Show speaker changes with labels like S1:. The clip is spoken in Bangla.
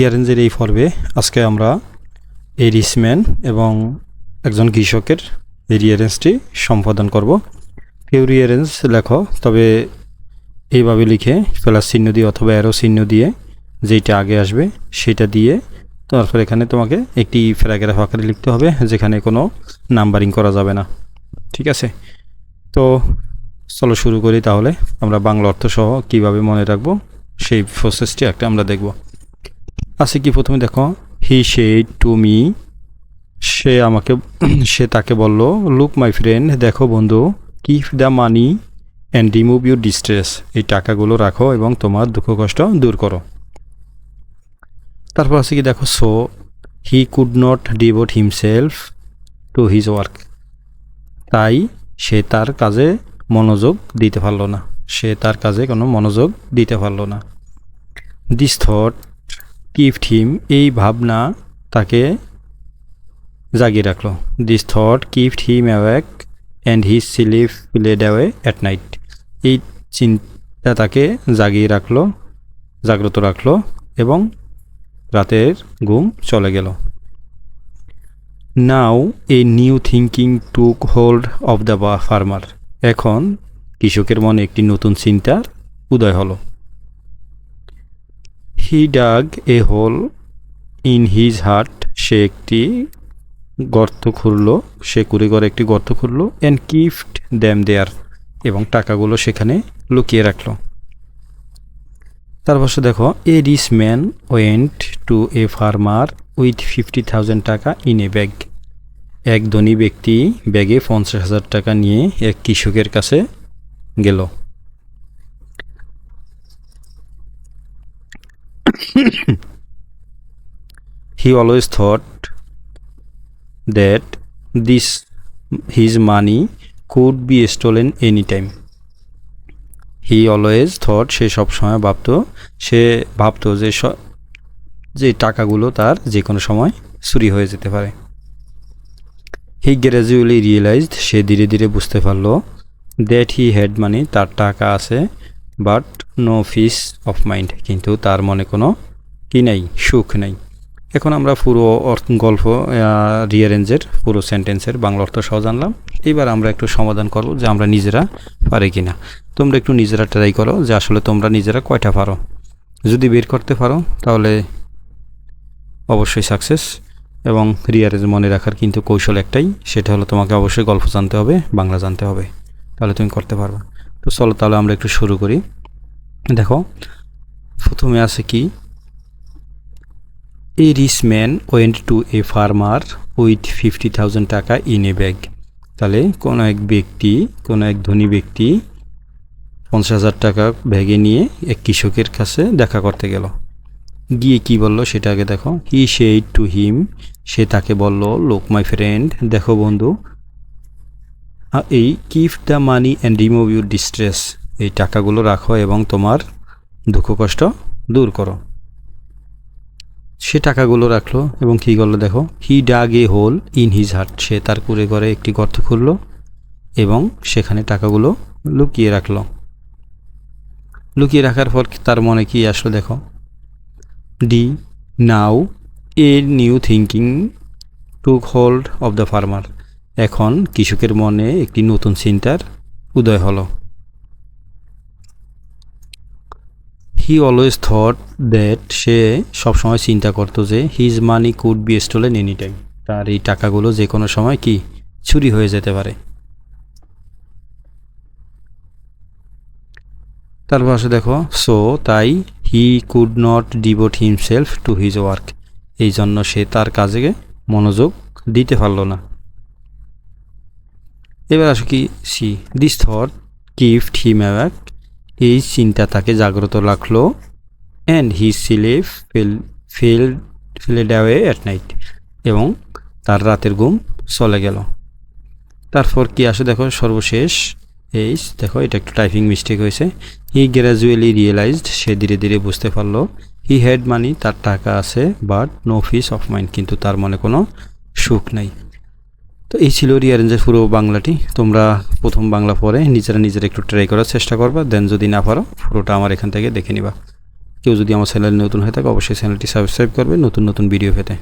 S1: রিয়ারেঞ্জের এই পর্বে আজকে আমরা এই রিসম্যান এবং একজন কৃষকের এই রিয়ারেঞ্জটি সম্পাদন করব। কেউ রিয়ারেঞ্জ লেখো, তবে এইভাবে লিখে প্লাস চিহ্ন দিয়ে অথবা অ্যারো চিহ্ন দিয়ে যেটা আগে আসবে সেটা দিয়ে তারপর এখানে তোমাকে একটি প্যারাগ্রাফ আকারে লিখতে হবে, যেখানে কোনো নাম্বারিং করা যাবে না। ঠিক আছে, তো চলো শুরু করি। তাহলে আমরা বাংলা অর্থ সহ কীভাবে মনে রাখবো সেই প্রসেসটি একটা আমরা দেখব। আছে কি, প্রথমে দেখো, হি সেড টু মি, সে তাকে বলল, লুক মাই ফ্রেন্ড, দেখো বন্ধু, keep the money and remove your distress, এই টাকাগুলো রাখো এবং তোমার দুঃখ কষ্ট দূর করো। তারপর আছে কি, দেখো, so he could not devote himself to his work, তাই সে তার কাজে মনোযোগ দিতে পারলো না, সে তার কাজে কোনো মনোযোগ দিতে পারলো না। দিস থট কিপড হিম, এই ভাবনা তাকে জাগিয়ে রাখলো। This thought kept him awake and his sleep played away at night, এই চিন্তা তাকে জাগিয়ে রাখলো, জাগ্রত রাখলো এবং রাতের ঘুম চলে গেল। Now a new thinking took hold of the farmer, এখন কৃষকের মনে একটি নতুন চিন্তার উদয় হলো। He dug a hole in his hut, সে একটি গর্ত খুঁড়ল, সে কুড়ে ঘরে একটি গর্ত খুঁড়ল। অ্যান্ড কিপড দ্যাম দেয়ার, এবং টাকাগুলো সেখানে লুকিয়ে রাখলো। তারপর দেখো, a rich man went to a farmer with 50,000 টাকা ইন এ ব্যাগ, এক ধনী ব্যক্তি ব্যাগে 50,000 টাকা নিয়ে এক কৃষকের কাছে গেল। He always thought that his money could be stolen anytime. He always thought, সে সবসময় ভাবতো যে টাকাগুলো তার যে কোনো সময় চুরি হয়ে যেতে পারে। He gradually realized, সে ধীরে ধীরে বুঝতে পারলো, that he had money, তার টাকা আছে, but no peace of mind, কিন্তু তার মনে কোনো কি নেই, সুখ নেই। এখন আমরা পুরো গল্প রিয়ারেঞ্জের পুরো সেন্টেন্সের বাংলা অর্থ সহ জানলাম। এবার আমরা একটু সমাধান করব যে আমরা নিজেরা পারি কিনা। তোমরা একটু নিজেরা ট্রাই করো যে আসলে তোমরা নিজেরা কয়টা পারো। যদি বের করতে পারো তাহলে অবশ্যই সাকসেস। এবং রিয়ারেঞ্জ মনে রাখার কিন্তু কৌশল একটাই, সেটা হলো তোমাকে অবশ্যই গল্প জানতে হবে, বাংলা জানতে হবে, তাহলে তুমি করতে পারবে। তো চলো তাহলে আমরা একটু শুরু করি। দেখো, প্রথমে আছে কি, a rich man went to a farmer with 50,000 টাকা ইন এ ব্যাগ, তাহলে কোনো এক ধনী ব্যক্তি 50,000 টাকা ব্যাগে নিয়ে এক কৃষকের কাছে দেখা করতে গেল। গিয়ে কি বলল সেটা আগে দেখো। হি সেড টু হিম, সে তাকে বলল, লুক মাই ফ্রেন্ড, দেখো বন্ধু, এই keep the money and remove your distress, এই টাকাগুলো রাখো এবং তোমার দুঃখ কষ্ট দূর করো। সে টাকাগুলো রাখলো এবং কী করলো দেখো। He dug a hole in his hut, সে তার কুড়ে ঘরে একটি গর্ত খুঁড়ল এবং সেখানে টাকাগুলো লুকিয়ে রাখলো। লুকিয়ে রাখার পর তার মনে কি আসলো দেখো। Now a new thinking took hold of the farmer, এখন কৃষকের মনে একটি নতুন চিন্তার উদয় হলো। হি অলওয়েজ থট দ্যাট, সে সবসময় চিন্তা করতো যে his money could be stolen any time, তার এই টাকাগুলো যে কোনো সময় কি চুরি হয়ে যেতে পারে। তারপর আসে দেখো, সো তাই he could not devote himself to his work, এই জন্য সে তার কাজে মনোযোগ দিতে পারলো না। এবার আসো কি, see this thought kept him awake, এই চিন্তা তাকে জাগ্রত রাখলো। And his sleep felled away at night, এবং তার রাতের ঘুম চলে গেল। তারপর কি আসে দেখো, সর্বশেষ দেখো, এটা একটু টাইপিং মিস্টেক হয়েছে। হি গ্র্যাজুয়ালি রিয়েলাইজড, সে ধীরে ধীরে বুঝতে পারলো। হি হ্যাড মানি, তার টাকা আছে, but no peace of mind, কিন্তু তার মনে কোনো সুখ নেই। তো এই ছিল রিয়ারেঞ্জের পুরো বাংলাটি। তোমরা প্রথম বাংলা পড়ে নিজেরা একটু ট্রাই করার চেষ্টা করবা, দেন যদি না পারো পুরোটা আমার এখান থেকে দেখে নিবা। কেউ যদি আমার চ্যানেলে নতুন হয়ে থাকে অবশ্যই চ্যানেলটি সাবস্ক্রাইব করবে নতুন নতুন ভিডিও পেতে।